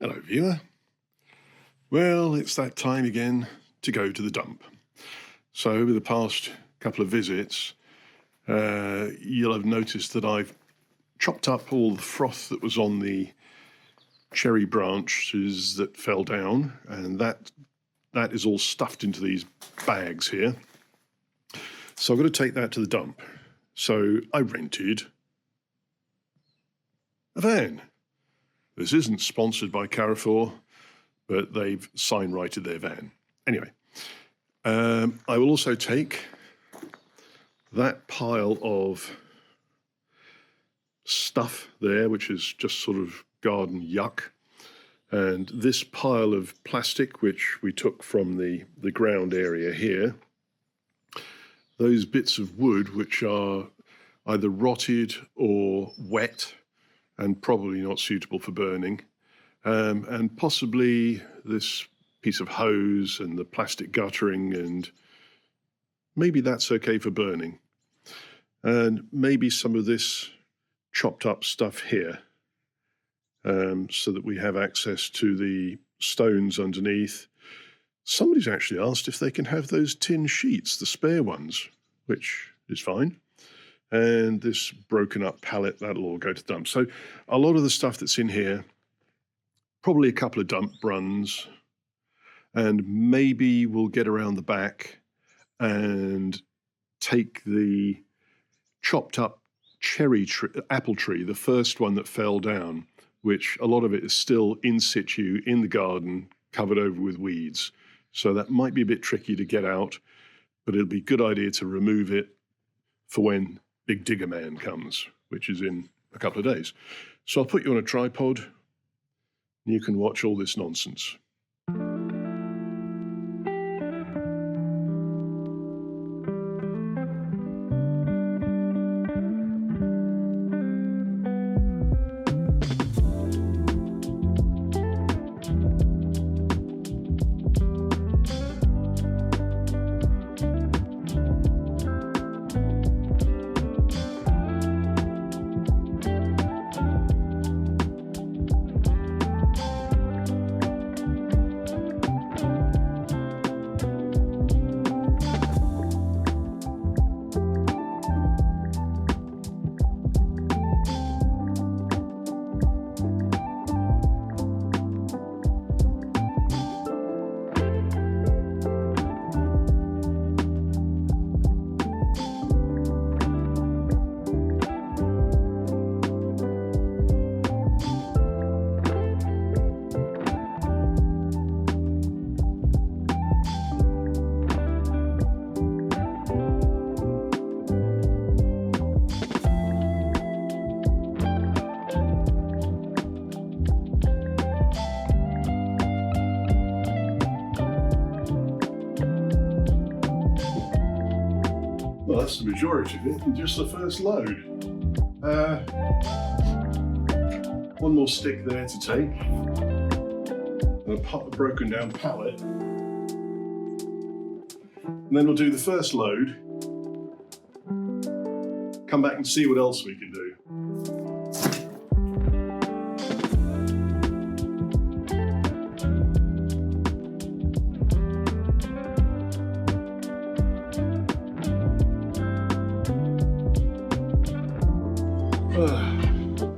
Hello, viewer. Well, it's that time again to go to the dump. So over the past couple of visits, you'll have noticed that I've chopped up all the froth that was on the cherry branches that fell down, and that is all stuffed into these bags here. So I've got to take that to the dump. So I rented a van. This isn't sponsored by Carrefour, but they've sign-righted their van. Anyway, I will also take that pile of stuff there, which is just sort of garden yuck, and this pile of plastic, which we took from the ground area here, those bits of wood which are either rotted or wet, and probably not suitable for burning, and possibly this piece of hose and the plastic guttering, and maybe that's okay for burning. And maybe some of this chopped up stuff here, so that we have access to the stones underneath. Somebody's actually asked if they can have those tin sheets, the spare ones, which is fine. And this broken up pallet, that'll all go to dump. So a lot of the stuff that's in here, probably a couple of dump runs, and maybe we'll get around the back and take the chopped up apple tree, the first one that fell down, which a lot of it is still in situ in the garden, covered over with weeds. So that might be a bit tricky to get out, but it'll be a good idea to remove it for when Big Digger Man comes, which is in a couple of days. So I'll put you on a tripod, and you can watch all this nonsense. Well, that's the majority of it in just the first load. One more stick there to take, and a broken down pallet. And then we'll do the first load, come back and see what else we can do.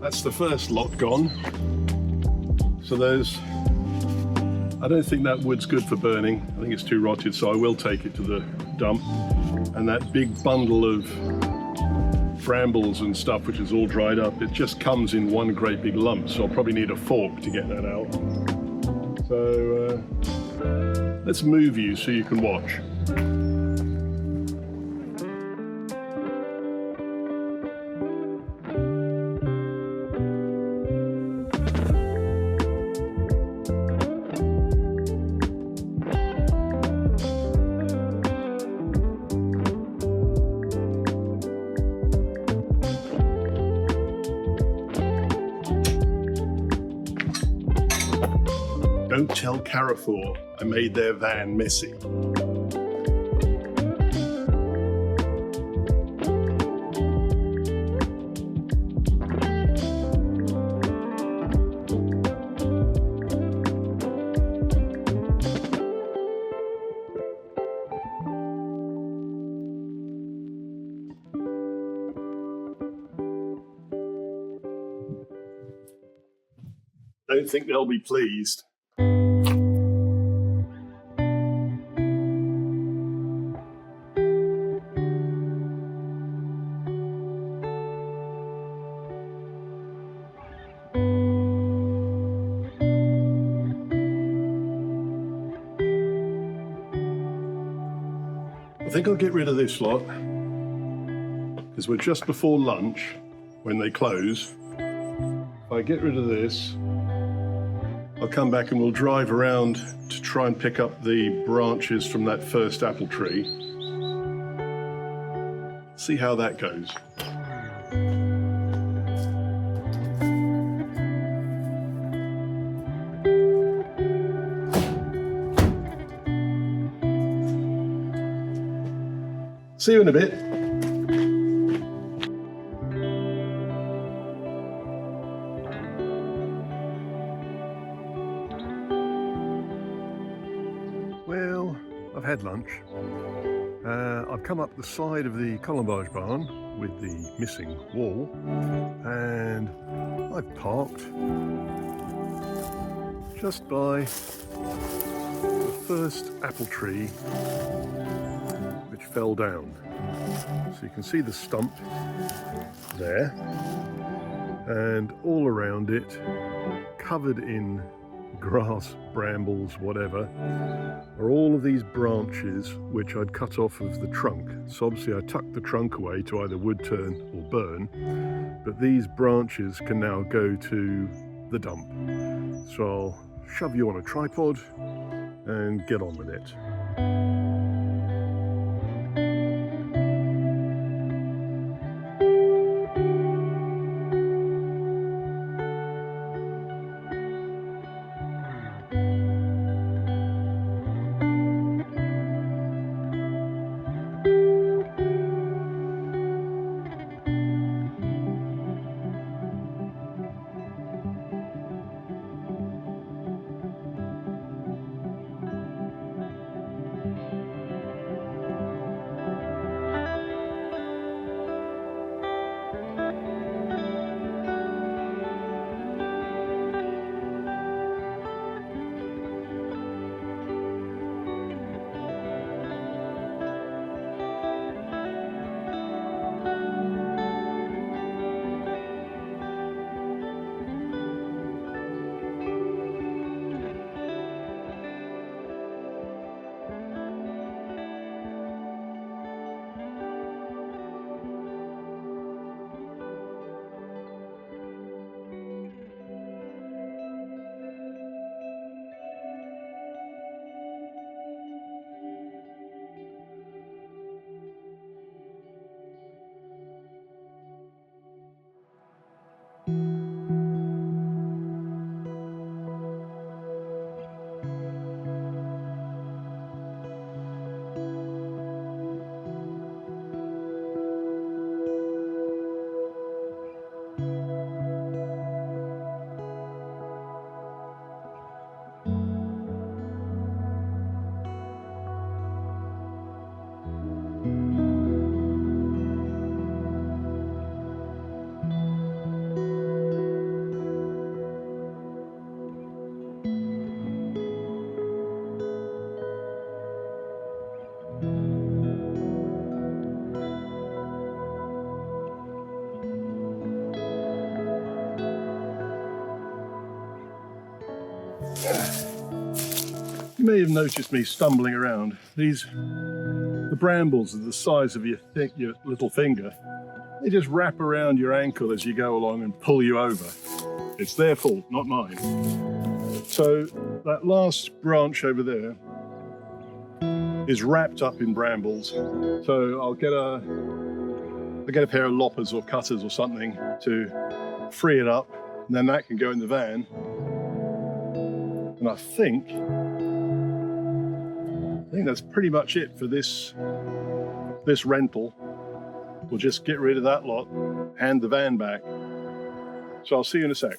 That's the first lot gone. So I don't think that wood's good for burning. I think it's too rotted, so I will take it to the dump. And that big bundle of brambles and stuff, which is all dried up, it just comes in one great big lump, so I'll probably need a fork to get that out. So let's move you so you can watch. Don't tell Carrefour I made their van messy. Don't think they'll be pleased. I think I'll get rid of this lot because we're just before lunch when they close. If I get rid of this, I'll come back and we'll drive around to try and pick up the branches from that first apple tree. See how that goes. See you in a bit. Well, I've had lunch. I've come up the side of the colombage barn with the missing wall, and I've parked just by the first apple tree which fell down. So you can see the stump there, and all around it, covered in grass, brambles, whatever, are all of these branches which I'd cut off of the trunk. So obviously I tucked the trunk away to either wood turn or burn, but these branches can now go to the dump. So I'll shove you on a tripod and get on with it. You may have noticed me stumbling around. The brambles are the size of your little finger. They just wrap around your ankle as you go along and pull you over. It's their fault, not mine. So that last branch over there is wrapped up in brambles. So I'll get a pair of loppers or cutters or something to free it up, and then that can go in the van. And I think that's pretty much it for this rental. We'll just get rid of that lot, hand the van back. So I'll see you in a sec.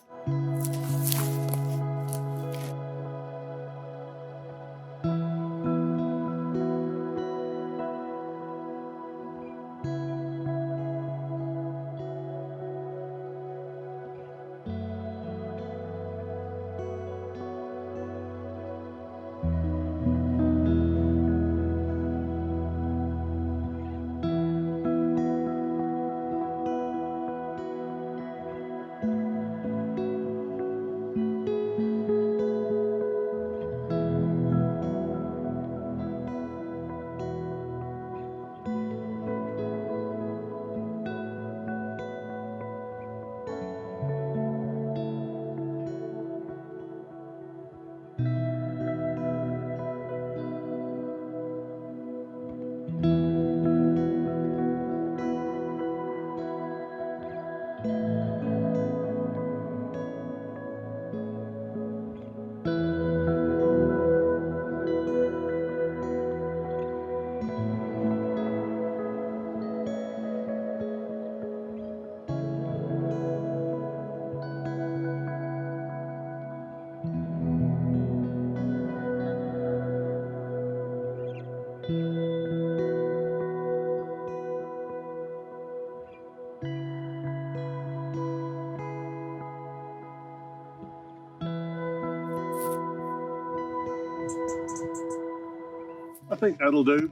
think that'll do.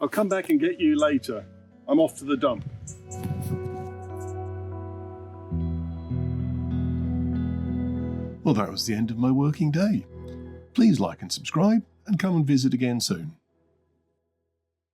I'll come back and get you later. I'm off to the dump. Well, that was the end of my working day. Please like and subscribe and come and visit again soon.